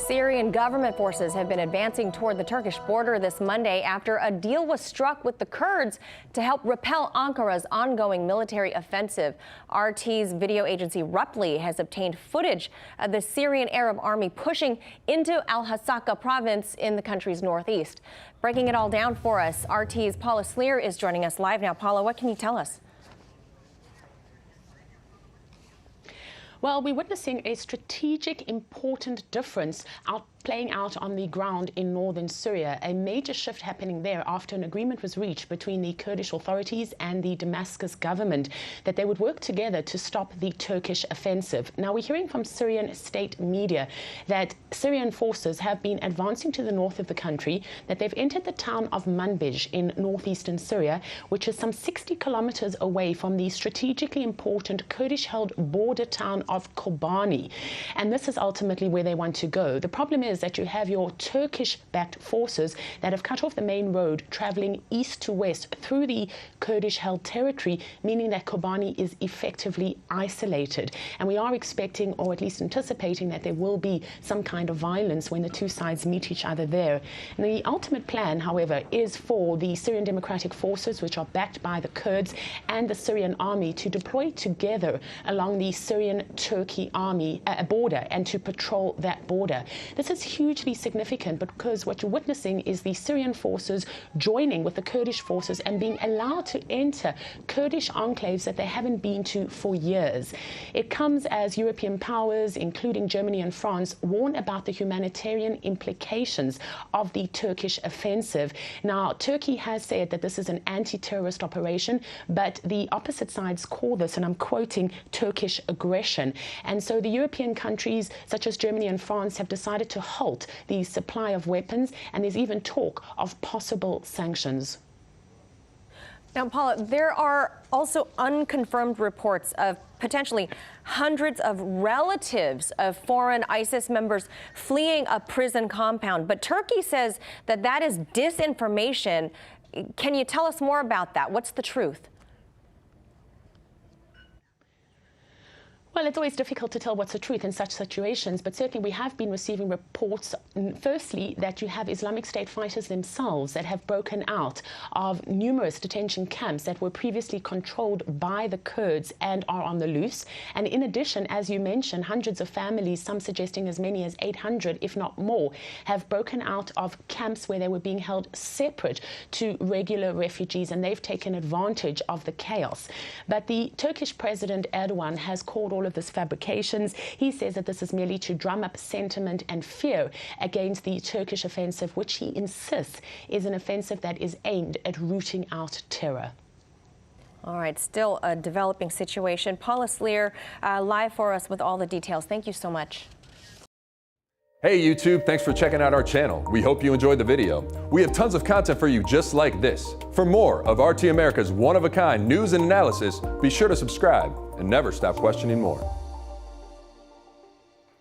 Syrian government forces have been advancing toward the Turkish border this Monday after a deal was struck with the Kurds to help repel Ankara's ongoing military offensive. RT's video agency Repel has obtained footage of the Syrian Arab army pushing into Al-Hasaka province in the country's northeast. Breaking it all down for us, RT's Paula Slier is joining us live now. Paula, what can you tell us? Well, we're witnessing a strategic, important difference playing out on the ground in northern Syria. A major shift happening there after an agreement was reached between the Kurdish authorities and the Damascus government that they would work together to stop the Turkish offensive. Now, we're hearing from Syrian state media that Syrian forces have been advancing to the north of the country, that they've entered the town of Manbij in northeastern Syria, which is some 60 kilometers away from the strategically important Kurdish-held border town of Kobani. And this is ultimately where they want to go. The problem is that you have your Turkish-backed forces that have cut off the main road traveling east to west through the Kurdish-held territory, meaning that Kobani is effectively isolated. And we are expecting, or at least anticipating, that there will be some kind of violence when the two sides meet each other there. And the ultimate plan, however, is for the Syrian Democratic Forces, which are backed by the Kurds, and the Syrian army to deploy together along the Syrian-Turkey army border and to patrol that border. This is hugely significant because what you're witnessing is the Syrian forces joining with the Kurdish forces and being allowed to enter Kurdish enclaves that they haven't been to for years. It comes as European powers, including Germany and France, warn about the humanitarian implications of the Turkish offensive. Now, Turkey has said that this is an anti-terrorist operation, but the opposite sides call this, and I'm quoting, Turkish aggression. And so the European countries, such as Germany and France, have decided to halt the supply of weapons, and there's even talk of possible sanctions. Now, Paula, there are also unconfirmed reports of potentially hundreds of relatives of foreign ISIS members fleeing a prison compound. But Turkey says that that is disinformation. Can you tell us more about that? What's the truth? Well, it's always difficult to tell what's the truth in such situations, but certainly we have been receiving reports, firstly, that you have Islamic State fighters themselves that have broken out of numerous detention camps that were previously controlled by the Kurds and are on the loose. And in addition, as you mentioned, hundreds of families, some suggesting as many as 800, if not more, have broken out of camps where they were being held separate to regular refugees, and they've taken advantage of the chaos. But the Turkish President Erdogan has called all of this fabrications. He says that this is merely to drum up sentiment and fear against the Turkish offensive, which he insists is an offensive that is aimed at rooting out terror. All right, still a developing situation. Paula Slier, live for us with all the details. Thank you so much. Hey YouTube, thanks for checking out our channel. We hope you enjoyed the video. We have tons of content for you just like this. For more of RT America's one-of-a-kind news and analysis, be sure to subscribe and never stop questioning more.